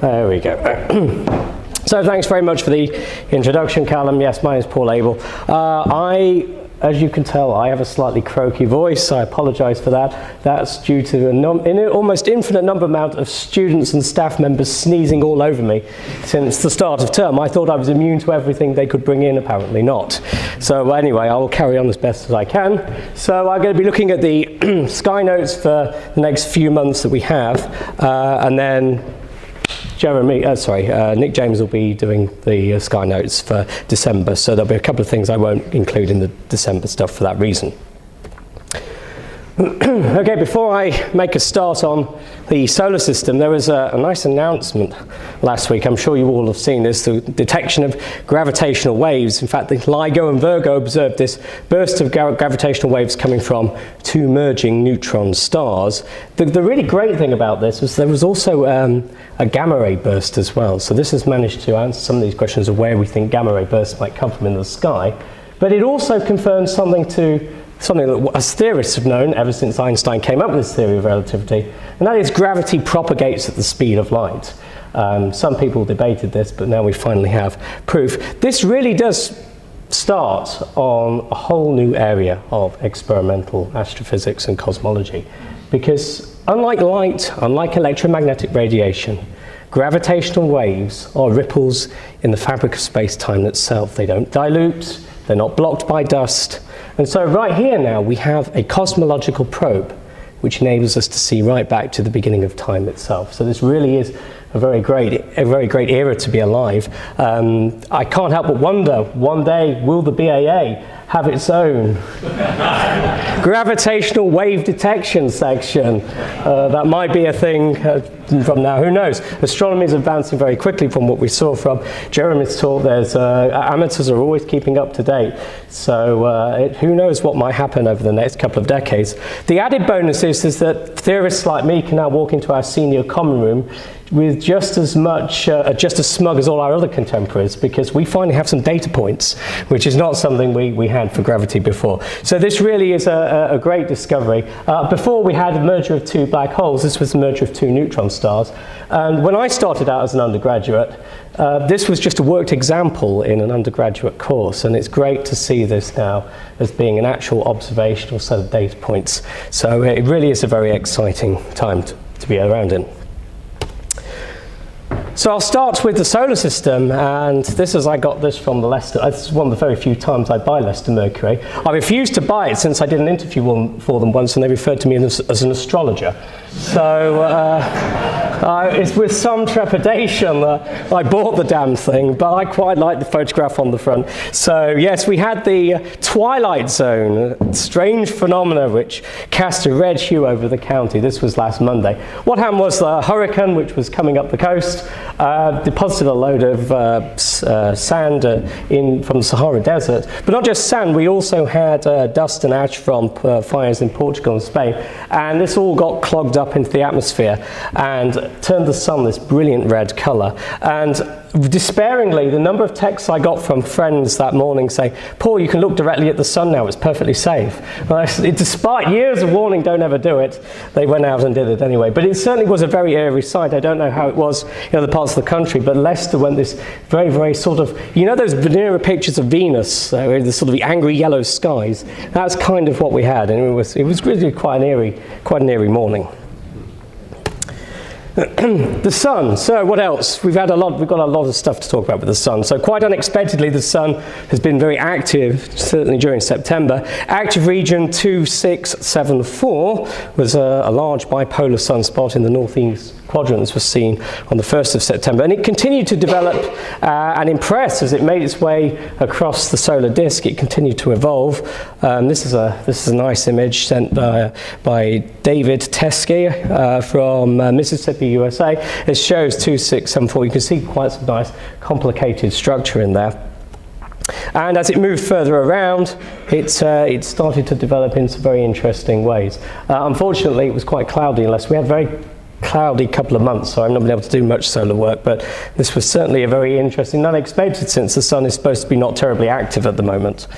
There we go. So thanks very much for the introduction, Callum. Yes, my name is Paul Abel. As you can tell, I have a slightly croaky voice. I apologise for that. That's due to an almost infinite amount of students and staff members sneezing all over me since the start of term. I thought I was immune to everything they could bring in, apparently not. So anyway, I will carry on as best as I can. So I'm going to be looking at the sky notes for the next few months that we have, and then Nick James will be doing the sky notes for December, so there'll be a couple of things I won't include in the December stuff for that reason. Okay, before I make a start on the solar system, there was a nice announcement last week. I'm sure you all have seen this, the detection of gravitational waves. In fact, the LIGO and Virgo observed this burst of gravitational waves coming from two merging neutron stars. The really great thing about this was there was also a gamma ray burst as well. So this has managed to answer some of these questions of where we think gamma ray bursts might come from in the sky. But it also confirms something that as theorists have known ever since Einstein came up with this theory of relativity, and that is gravity propagates at the speed of light. Some people debated this, but now we finally have proof. This really does start on a whole new area of experimental astrophysics and cosmology, because unlike light, unlike electromagnetic radiation, gravitational waves are ripples in the fabric of space-time itself. They don't dilute, they're not blocked by dust. And so right here now we have a cosmological probe which enables us to see right back to the beginning of time itself. So this really is a very great era to be alive. I can't help but wonder, one day will the BAA have its own gravitational wave detection section? That might be a thing from now, who knows? Astronomy is advancing very quickly from what we saw from Jeremy's talk. Amateurs are always keeping up to date. So who knows what might happen over the next couple of decades. The added bonus is that theorists like me can now walk into our senior common room with just as smug as all our other contemporaries, because we finally have some data points, which is not something we had for gravity before. So this really is a great discovery. Before we had a merger of two black holes, this was the merger of two neutron stars. And when I started out as an undergraduate, this was just a worked example in an undergraduate course, and it's great to see this now as being an actual observational set of data points. So it really is a very exciting time to be around in. So I'll start with the solar system, and I got this from the Leicester. This is one of the very few times I buy Leicester Mercury. I refused to buy it since I did an interview for them once, and they referred to me as an astrologer. So it's with some trepidation that I bought the damn thing, but I quite like the photograph on the front. So yes, we had the twilight zone, a strange phenomena which cast a red hue over the county. This was last Monday. What happened was the hurricane, which was coming up the coast, deposited a load of sand from the Sahara Desert. But not just sand, we also had dust and ash from fires in Portugal and Spain. And this all got clogged up into the atmosphere and turned the sun this brilliant red colour. And despairingly, the number of texts I got from friends that morning saying, Paul, you can look directly at the sun now, it's perfectly safe. Well, despite years of warning, don't ever do it, they went out and did it anyway. But it certainly was a very eerie sight. I don't know how it was in other parts of the country, but Leicester went this very, very sort of, those Venera pictures of Venus, the sort of the angry yellow skies. That's kind of what we had, and it was really quite an eerie morning. The sun. So what else? We've got a lot of stuff to talk about with the sun. So quite unexpectedly, the sun has been very active, certainly during September. Active region 2674 was a large bipolar sunspot in the northeast quadrant. This was seen on the 1st of September, and it continued to develop and impress as it made its way across the solar disk. It continued to evolve. This is a nice image sent by David Teskey from Mississippi, USA. It shows 2674. You can see quite some nice complicated structure in there. And as it moved further around, it started to develop in some very interesting ways. Unfortunately, it was quite cloudy, unless we had very cloudy couple of months, so I've not been able to do much solar work, but this was certainly a very interesting and unexpected, since the sun is supposed to be not terribly active at the moment.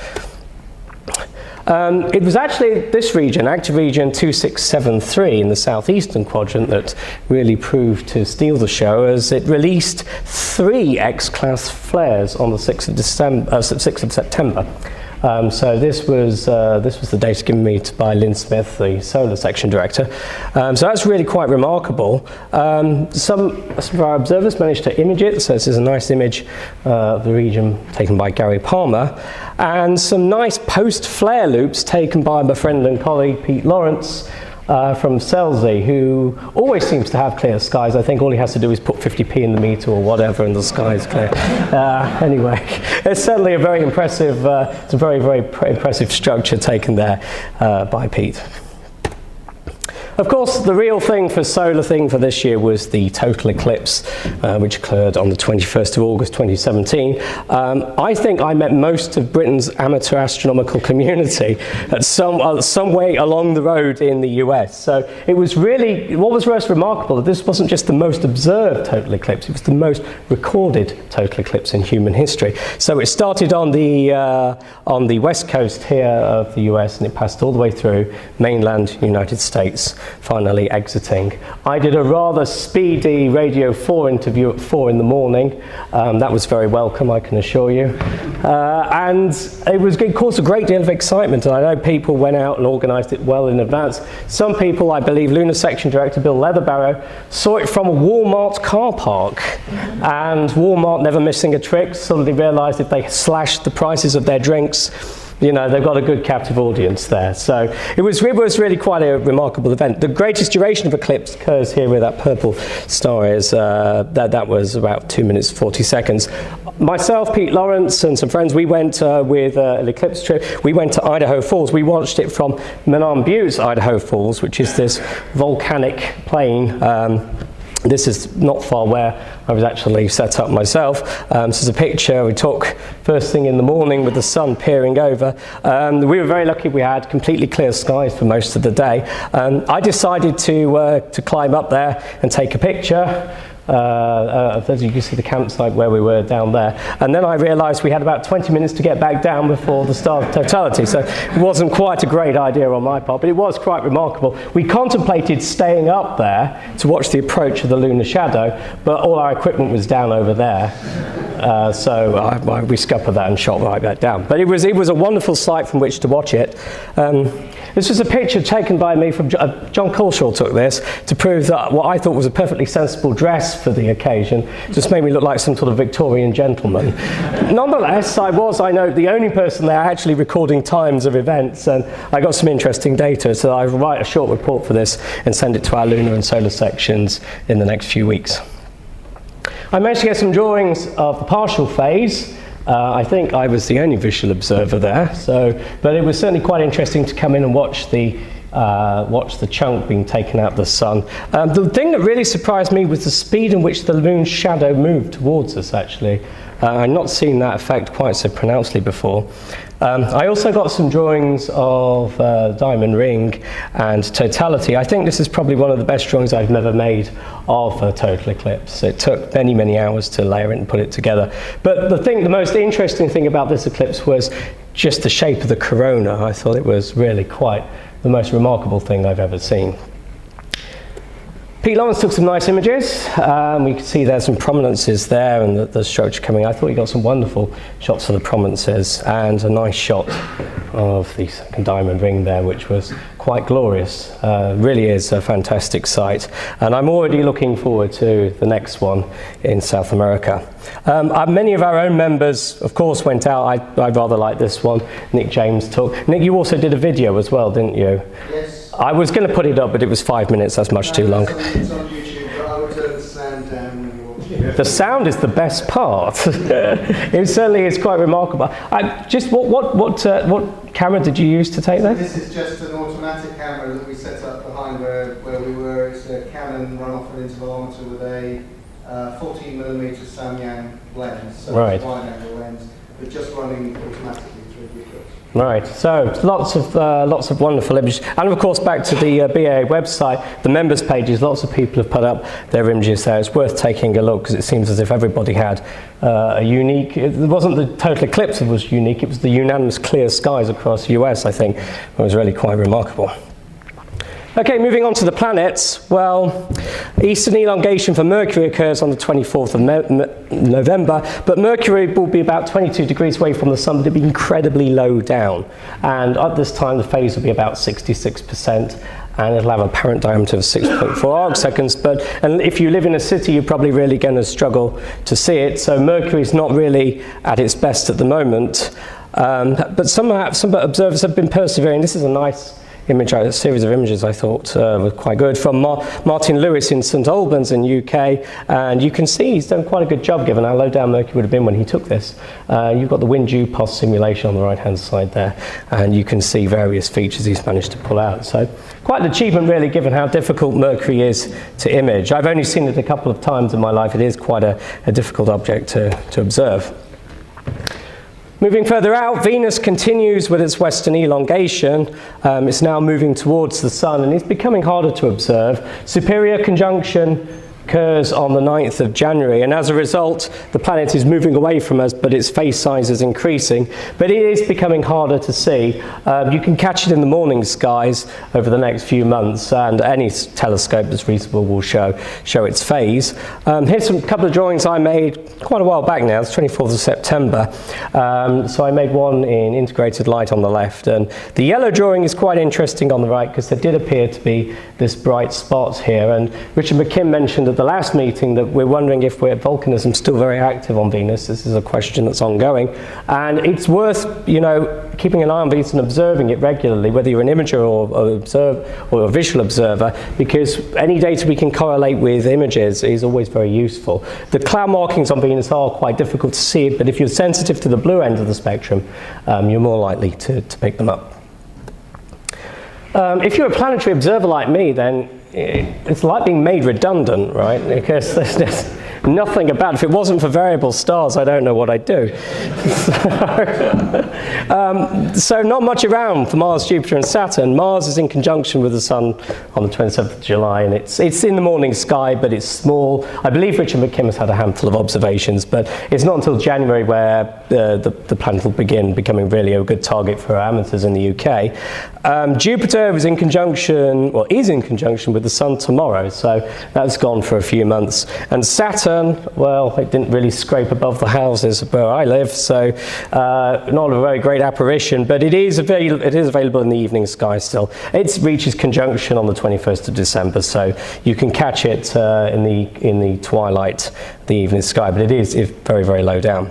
It was actually this region, active region 2673 in the southeastern quadrant, that really proved to steal the show, as it released 3 X-class flares on the 6th of September. So this was the data given me by Lynn Smith, the solar section director. So that's really quite remarkable. Some of our observers managed to image it, so this is a nice image of the region taken by Gary Palmer, and some nice post-flare loops taken by my friend and colleague Pete Lawrence from Selsey, who always seems to have clear skies. I think all he has to do is put 50p in the meter or whatever and the sky is clear. Anyway, it's certainly a very impressive, it's a very, very impressive structure taken there by Pete. Of course, the real thing for solar thing for this year was the total eclipse, which occurred on the 21st of August 2017. I think I met most of Britain's amateur astronomical community at some way along the road in the US. So it was really, what was most remarkable, that this wasn't just the most observed total eclipse, it was the most recorded total eclipse in human history. So it started on the west coast here of the US, and it passed all the way through mainland United States, finally exiting. I did a rather speedy Radio 4 interview at 4 in the morning. That was very welcome, I can assure you. And it caused a great deal of excitement, and I know people went out and organised it well in advance. Some people, I believe Lunar Section Director Bill Leatherbarrow, saw it from a Walmart car park, and Walmart, never missing a trick, suddenly realised if they slashed the prices of their drinks, you know, they've got a good captive audience there. So it was really quite a remarkable event. The greatest duration of eclipse occurs here where that purple star is. That was about 2 minutes 40 seconds. Myself, Pete Lawrence, and some friends, we went with an eclipse trip. We went to Idaho Falls. We watched it from Menam Buttes, Idaho Falls, which is this volcanic plain. This is not far where I was actually set up myself. This is a picture we took first thing in the morning with the sun peering over. We were very lucky, we had completely clear skies for most of the day. I decided to climb up there and take a picture. As you can see the campsite where we were down there, and then I realised we had about 20 minutes to get back down before the star of totality, so it wasn't quite a great idea on my part, but it was quite remarkable. We contemplated staying up there to watch the approach of the lunar shadow, but all our equipment was down over there, so we scuppered that and shot right back down. But it was a wonderful sight from which to watch it. This was a picture taken by me from John Culshaw took this to prove that what I thought was a perfectly sensible dress for the occasion just made me look like some sort of Victorian gentleman. Nonetheless, I know, the only person there actually recording times of events, and I got some interesting data, so I write a short report for this and send it to our lunar and solar sections in the next few weeks. I managed to get some drawings of the partial phase. I think I was the only visual observer there, but it was certainly quite interesting to come in and watch the chunk being taken out of the sun. The thing that really surprised me was the speed in which the moon's shadow moved towards us, actually. I'd not seen that effect quite so pronouncedly before. I also got some drawings of Diamond Ring and Totality. I think this is probably one of the best drawings I've ever made of a total eclipse. It took many, many hours to layer it and put it together. But the most interesting thing about this eclipse was just the shape of the corona. I thought it was really quite the most remarkable thing I've ever seen. Pete Lawrence took some nice images. We can see there's some prominences there and the structure coming. I thought he got some wonderful shots of the prominences and a nice shot of the second diamond ring there, which was quite glorious. Really is a fantastic sight. And I'm already looking forward to the next one in South America. Many of our own members, of course, went out. I rather like this one. Nick James took. Nick, you also did a video as well, didn't you? Yes. I was going to put it up, but it was 5 minutes. That's much too long. It's on YouTube, but I would turn the sound down when you watch it. The sound is the best part. It certainly is quite remarkable. What camera did you use to take that? This is just an automatic camera that we set up behind where we were. It's a Canon runoff and intervalometer with a 14mm Samyang lens, so right. It's a wide-angle lens, but just running automatically through the eclipse. Right, so lots of wonderful images, and of course back to the BAA website, the members pages, lots of people have put up their images there. It's worth taking a look because it seems as if everybody had a unique, it wasn't the total eclipse that was unique, it was the unanimous clear skies across the US, I think. It was really quite remarkable. Okay, moving on to the planets. Well, eastern elongation for Mercury occurs on the 24th of November, but Mercury will be about 22 degrees away from the Sun, but it'll be incredibly low down. And at this time, the phase will be about 66%, and it'll have an apparent diameter of 6.4 arc seconds. And if you live in a city, you're probably really going to struggle to see it. So Mercury's not really at its best at the moment. But some observers have been persevering. This is a nice image, a series of images I thought were quite good from Martin Lewis in St Albans in UK, and you can see he's done quite a good job given how low down Mercury would have been when he took this. You've got the wind-dew pulse simulation on the right hand side there, and you can see various features he's managed to pull out. So quite an achievement really given how difficult Mercury is to image. I've only seen it a couple of times in my life. It is quite a difficult object to observe. Moving further out, Venus continues with its western elongation. It's now moving towards the Sun and it's becoming harder to observe. Superior conjunction occurs on the 9th of January, and as a result the planet is moving away from us, but its face size is increasing, but it is becoming harder to see. You can catch it in the morning skies over the next few months, and any telescope that's reasonable will show its phase. Here's a couple of drawings I made quite a while back now. It's 24th of September. So I made one in integrated light on the left, and the yellow drawing is quite interesting on the right because there did appear to be this bright spot here, and Richard McKim mentioned at the last meeting that we're wondering if volcanism still very active on Venus. This is a question that's ongoing, and it's worth keeping an eye on Venus and observing it regularly, whether you're an imager or a visual observer, because any data we can correlate with images is always very useful. The cloud markings on Venus are quite difficult to see, but if you're sensitive to the blue end of the spectrum, you're more likely to pick them up. If you're a planetary observer like me, then it's like being made redundant, right? Because there's nothing about it. If it wasn't for variable stars, I don't know what I'd do. So not much around for Mars, Jupiter and Saturn. Mars is in conjunction with the Sun on the 27th of July, and it's in the morning sky, but it's small. I believe Richard McKim has had a handful of observations, but it's not until January where the planet will begin becoming really a good target for amateurs in the UK. Jupiter is in conjunction with the Sun tomorrow, so that's gone for a few months. And Saturn, well, it didn't really scrape above the houses where I live, so not a very great apparition, but it is available in the evening sky still. It reaches conjunction on the 21st of December, so you can catch it in the twilight, the evening sky, but it is very, very low down.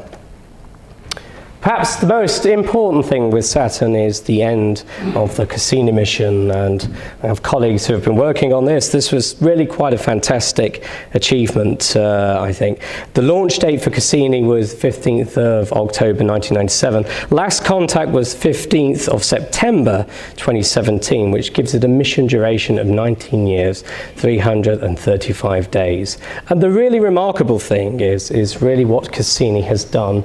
Perhaps the most important thing with Saturn is the end of the Cassini mission, and I have colleagues who have been working on this. This was really quite a fantastic achievement, I think. The launch date for Cassini was 15th of October 1997. Last contact was 15th of September 2017, which gives it a mission duration of 19 years, 335 days. And the really remarkable thing is really what Cassini has done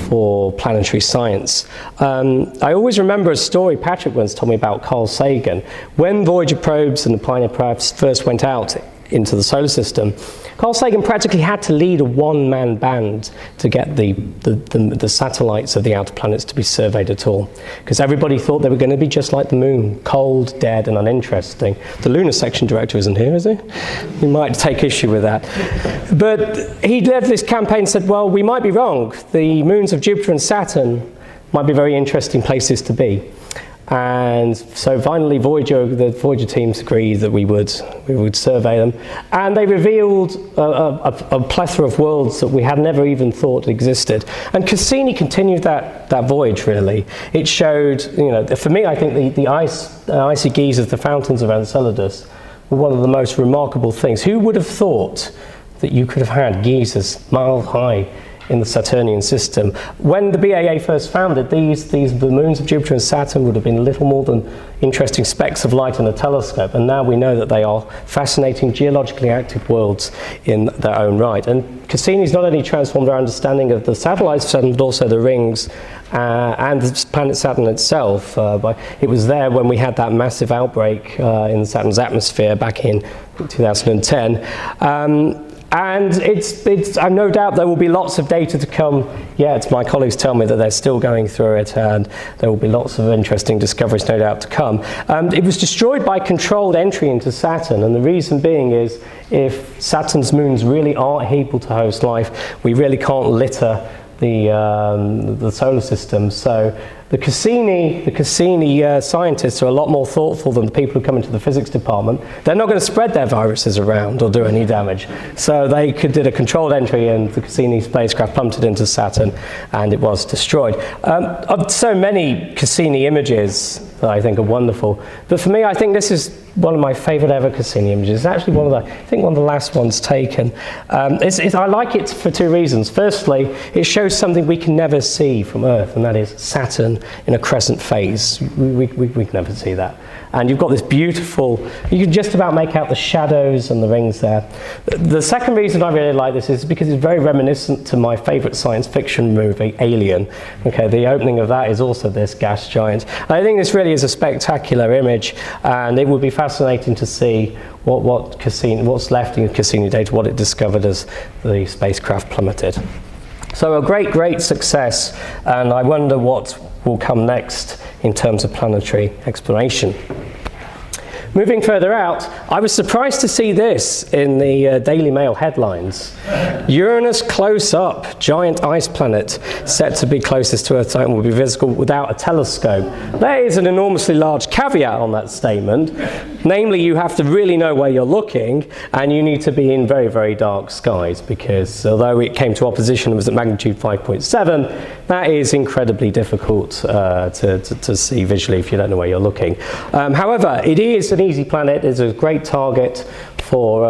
for planetary science. I always remember a story Patrick once told me about Carl Sagan. When Voyager probes and the Pioneer probes first went out into the solar system, Carl Sagan practically had to lead a one-man band to get the satellites of the outer planets to be surveyed at all, because everybody thought they were going to be just like the moon, cold, dead and uninteresting. The lunar section director isn't here, is he? He might take issue with that. But he led this campaign and said, well, we might be wrong. The moons of Jupiter and Saturn might be very interesting places to be. And so finally the Voyager teams agreed that we would survey them, and they revealed a plethora of worlds that we had never even thought existed. And Cassini continued that voyage really. It showed, for me I think the icy geysers, the fountains around Enceladus, were one of the most remarkable things. Who would have thought that you could have had geysers mile high in the Saturnian system. When the BAA first founded, the moons of Jupiter and Saturn would have been little more than interesting specks of light in a telescope, and now we know that they are fascinating geologically active worlds in their own right. And Cassini's not only transformed our understanding of the satellites of Saturn, but also the rings and the planet Saturn itself. It was there when we had that massive outbreak in Saturn's atmosphere back in 2010. And I've no doubt there will be lots of data to come yet. My colleagues tell me that they're still going through it, and there will be lots of interesting discoveries no doubt to come. It was destroyed by controlled entry into Saturn, and the reason being is if Saturn's moons really aren't able to host life, we really can't litter the solar system. So the Cassini scientists are a lot more thoughtful than the people who come into the physics department. They're not going to spread their viruses around or do any damage. So they did a controlled entry, and the Cassini spacecraft plummeted into Saturn, and it was destroyed. So many Cassini images that I think are wonderful. But for me, I think this is one of my favorite ever Cassini images. It's actually one of the last ones taken. I like it for two reasons. Firstly, it shows something we can never see from Earth, and that is Saturn in a crescent phase. We can never see that. And you've got this beautiful, you can just about make out the shadows and the rings there. The second reason I really like this is because it's very reminiscent to my favorite science fiction movie, Alien. Okay, the opening of that is also this gas giant. I think this really is a spectacular image, and it would be fascinating to see what's left in Cassini data, what it discovered as the spacecraft plummeted. So a great success, and I wonder what will come next in terms of planetary exploration. Moving further out, I was surprised to see this in the Daily Mail headlines. Uranus close up, giant ice planet set to be closest to Earth and will be visible without a telescope. There is an enormously large caveat on that statement. Namely, you have to really know where you're looking, and you need to be in very dark skies, because although it came to opposition and was at magnitude 5.7, that is incredibly difficult to see visually if you don't know where you're looking. However, it is an easy planet. It's a great target for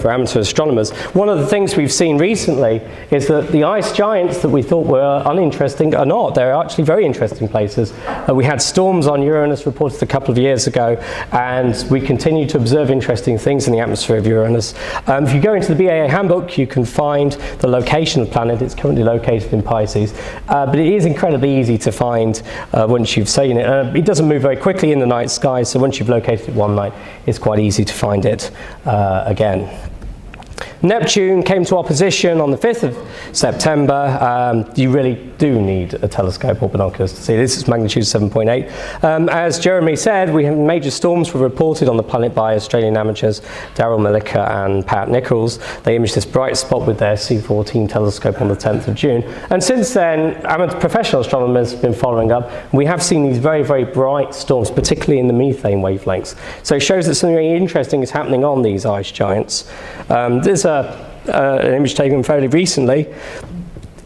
amateur astronomers. One of the things we've seen recently is that the ice giants that we thought were uninteresting are not. They're actually very interesting places. We had storms on Uranus reported a couple of years ago, and we continue to observe interesting things in the atmosphere of Uranus. If you go into the BAA handbook, you can find the location of the planet. It's currently located in Pisces, but it is incredibly easy to find once you've seen it. It doesn't move very quickly in the night sky, so once you've located it one night, it's quite easy to find it again. Neptune came to opposition on the 5th of September. You really do need a telescope or binoculars to see this. It's magnitude 7.8. As Jeremy said, major storms were reported on the planet by Australian amateurs Darryl Milliker and Pat Nichols. They imaged this bright spot with their C14 telescope on the 10th of June. And since then, professional astronomers have been following up. We have seen these very bright storms, particularly in the methane wavelengths. So it shows that something really interesting is happening on these ice giants. There's an image taken fairly recently.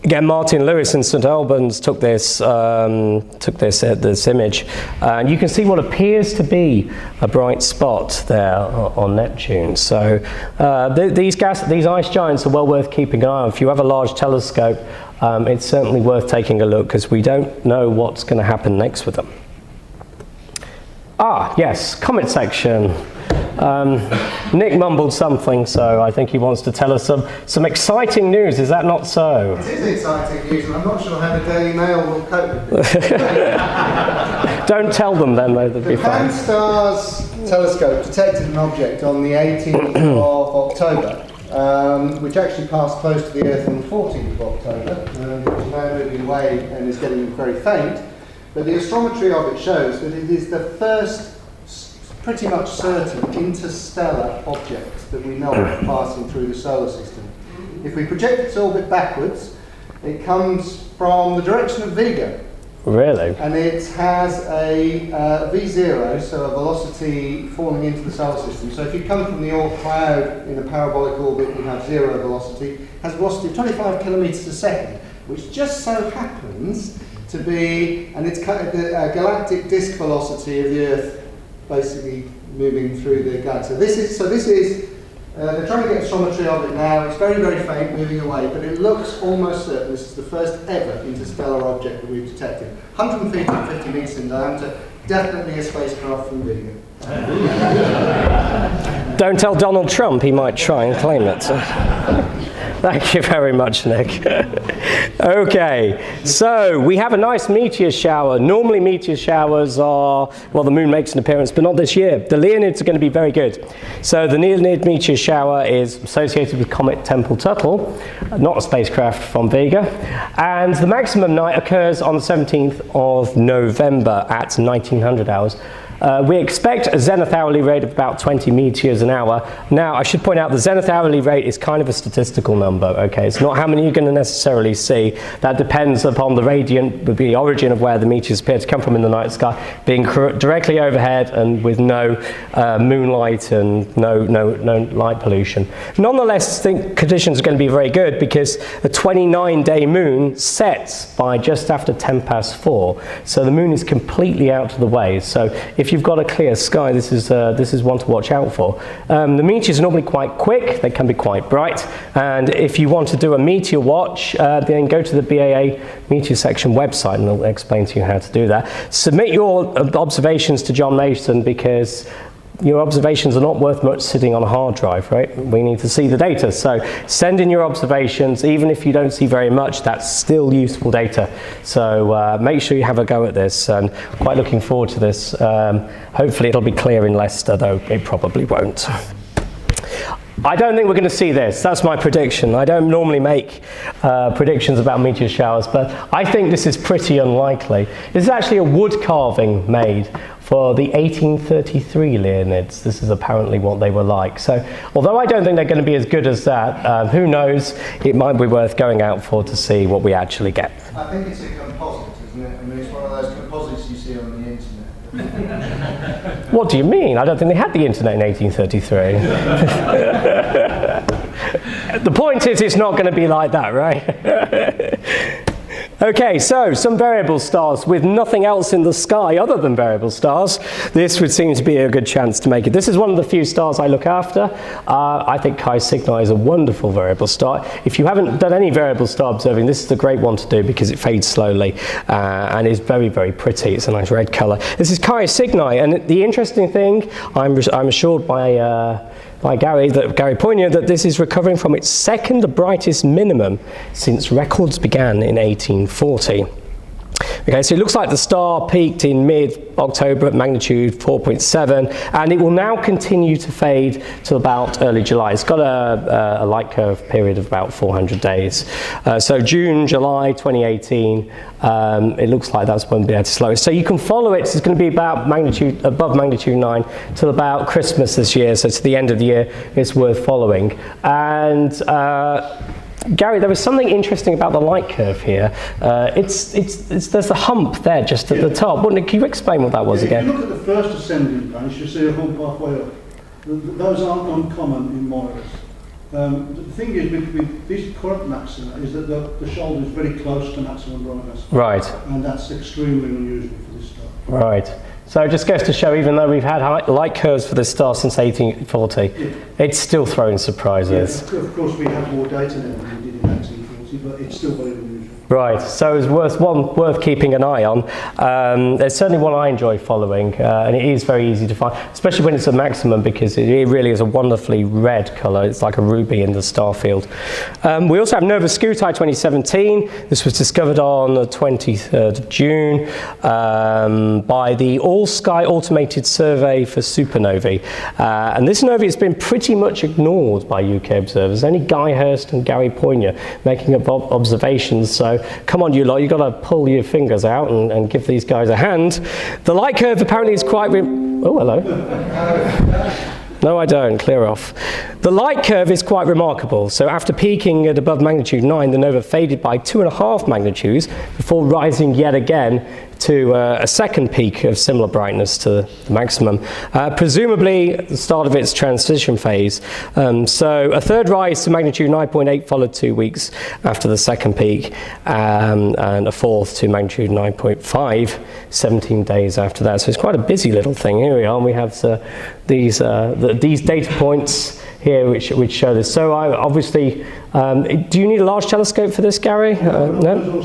Again, Martin Lewis in St Albans took this image, and you can see what appears to be a bright spot there on Neptune. So these ice giants are well worth keeping an eye on. If you have a large telescope, it's certainly worth taking a look, because we don't know what's going to happen next with them. Yes, comet section. Nick mumbled something, so I think he wants to tell us some exciting news. Is that not so? It is exciting news, and I'm not sure how the Daily Mail will cope with this. Don't tell them then, though, they'll be fine. The Pan-STARRS telescope detected an object on the 18th of October, which actually passed close to the Earth on the 14th of October. It's now moving away and is getting very faint. But the astrometry of it shows that it is the first pretty much certain interstellar object that we know of passing through the solar system. If we project its orbit backwards, it comes from the direction of Vega. Really? And it has a V0, so a velocity falling into the solar system. So if you come from the Oort cloud in a parabolic orbit, you have zero velocity. It has a velocity of 25 kilometers a second, which just so happens to be, and it's kind of the galactic disk velocity of the Earth, basically moving through the galaxy. This is They're trying to get astrometry of it now. It's very, very faint, moving away, but it looks almost certain this is the first ever interstellar object that we've detected. 150 metres in diameter, definitely a spacecraft from Vega. Don't tell Donald Trump, he might try and claim it. Thank you very much, Nick. Okay, so we have a nice meteor shower. Normally meteor showers are, well, the moon makes an appearance, but not this year. The Leonids are going to be very good. So the Leonid meteor shower is associated with Comet Tempel-Tuttle, not a spacecraft from Vega. And the maximum night occurs on the 17th of November at 1900 hours. We expect a zenith hourly rate of about 20 meteors an hour. Now, I should point out the zenith hourly rate is kind of a statistical number, okay? It's not how many you're going to necessarily see. That depends upon the the origin of where the meteors appear to come from in the night sky, being directly overhead and with no moonlight and no light pollution. Nonetheless, I think conditions are going to be very good because a 29-day moon sets by just after 4:10. So the moon is completely out of the way. So if you've got a clear sky, this is one to watch out for. The meteors are normally quite quick, they can be quite bright, and if you want to do a meteor watch, then go to the BAA Meteor Section website and they'll explain to you how to do that. Submit your observations to John Mason because your observations are not worth much sitting on a hard drive, right? We need to see the data. So send in your observations, even if you don't see very much, that's still useful data. So make sure you have a go at this, and quite looking forward to this. Hopefully it'll be clear in Leicester, though it probably won't. I don't think we're going to see this. That's my prediction. I don't normally make predictions about meteor showers, but I think this is pretty unlikely. This is actually a wood carving made for the 1833 Leonids. This is apparently what they were like. So, although I don't think they're going to be as good as that, who knows, it might be worth going out for to see what we actually get. I think it's a composite, isn't it? I mean, it's one of those composites you see on the internet. What do you mean? I don't think they had the internet in 1833. The point is, it's not going to be like that, right? Okay, so some variable stars with nothing else in the sky other than variable stars. This would seem to be a good chance to make it. This is one of the few stars I look after. I think Chi Cygni is a wonderful variable star. If you haven't done any variable star observing, this is a great one to do because it fades slowly and is very, very pretty. It's a nice red colour. This is Chi Cygni, and the interesting thing, I'm assured by Gary Poignant that this is recovering from its second brightest minimum since records began in 1840. Okay, so it looks like the star peaked in mid-October at magnitude 4.7, and it will now continue to fade to about early July. It's got a light curve period of about 400 days. So June, July 2018, it looks like that's when we'll be able to slow it. So you can follow it. It's going to be about above magnitude 9 till about Christmas this year. So to the end of the year, it's worth following. And Gary, there was something interesting about the light curve here. There's a hump there just at the top. Can you explain what that was again? If you look at the first ascending branch, you see a hump halfway up. Those aren't uncommon in Moiras. The thing is with this current maxima is that the shoulder is very close to maximum brightness. Right. And that's extremely unusual for this star. Right. So it just goes to show, even though we've had light curves for this star since 1840, it's still throwing surprises. Yeah, of course, we have more data now than we did in 1840, but it's still very unusual. Right, so it's worth keeping an eye on. There's certainly one I enjoy following, and it is very easy to find, especially when it's a maximum, because it really is a wonderfully red colour. It's like a ruby in the star field. We also have Nova Scuti 2017. This was discovered on the 23rd of June by the All-Sky Automated Survey for Supernovae. And this nova has been pretty much ignored by UK observers. Only Guy Hurst and Gary Poignant making up observations. So come on, you lot, you've got to pull your fingers out and give these guys a hand. The light curve apparently is quite... Oh, hello. No, I don't. Clear off. The light curve is quite remarkable. So after peaking at above magnitude 9, the nova faded by 2.5 magnitudes before rising yet again to a second peak of similar brightness to the maximum, presumably the start of its transition phase. So a third rise to magnitude 9.8 followed 2 weeks after the second peak, and a fourth to magnitude 9.5 17 days after that. So it's quite a busy little thing. Here we are, and we have these data points here which show this. So I obviously, do you need a large telescope for this, Gary? No?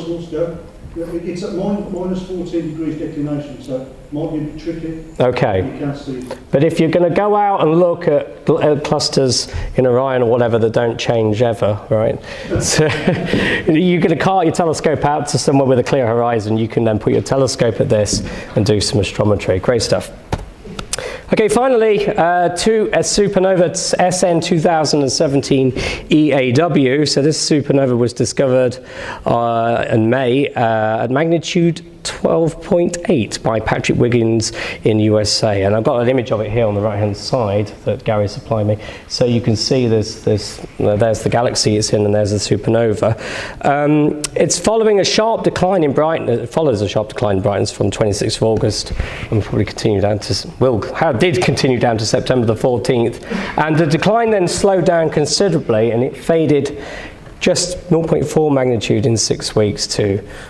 It's at minus 14 degrees declination, so it might be a bit tricky. Okay. You can't see it. But if you're going to go out and look at clusters in Orion or whatever that don't change ever, right? So you're going to cart your telescope out to somewhere with a clear horizon. You can then put your telescope at this and do some astrometry. Great stuff. Okay, finally, to a supernova SN 2017 EAW. So this supernova was discovered in May at magnitude 12.8 by Patrick Wiggins in USA, and I've got an image of it here on the right hand side that Gary supplied me, so you can see there's the galaxy it's in, and there's the supernova. It's following a sharp decline in brightness. It follows a sharp decline in brightness from 26th of August, and probably continue down to did continue down to September the 14th, and the decline then slowed down considerably, and it faded just 0.4 magnitude in 6 weeks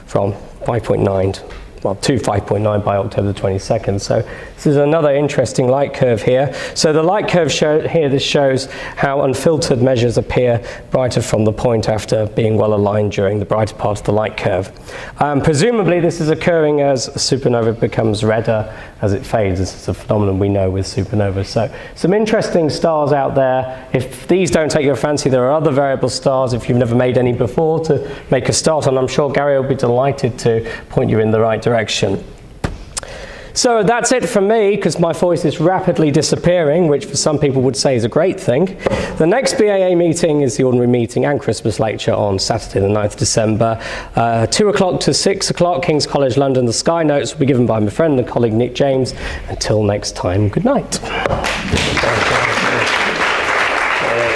from 5.9 to 5.9 by October the 22nd. So this is another interesting light curve here. So the light curve this shows how unfiltered measures appear brighter from the point after being well aligned during the brighter part of the light curve. Presumably this is occurring as a supernova becomes redder as it fades. This is a phenomenon we know with supernovas. So some interesting stars out there. If these don't take your fancy, there are other variable stars if you've never made any before to make a start on. I'm sure Gary will be delighted to point you in the right direction. So that's it from me, because my voice is rapidly disappearing, which for some people would say is a great thing. The next BAA meeting is the ordinary meeting and Christmas lecture on Saturday the 9th of December, 2 o'clock to 6 o'clock, King's College London. The Sky Notes will be given by my friend and colleague Nick James. Until next time, good night.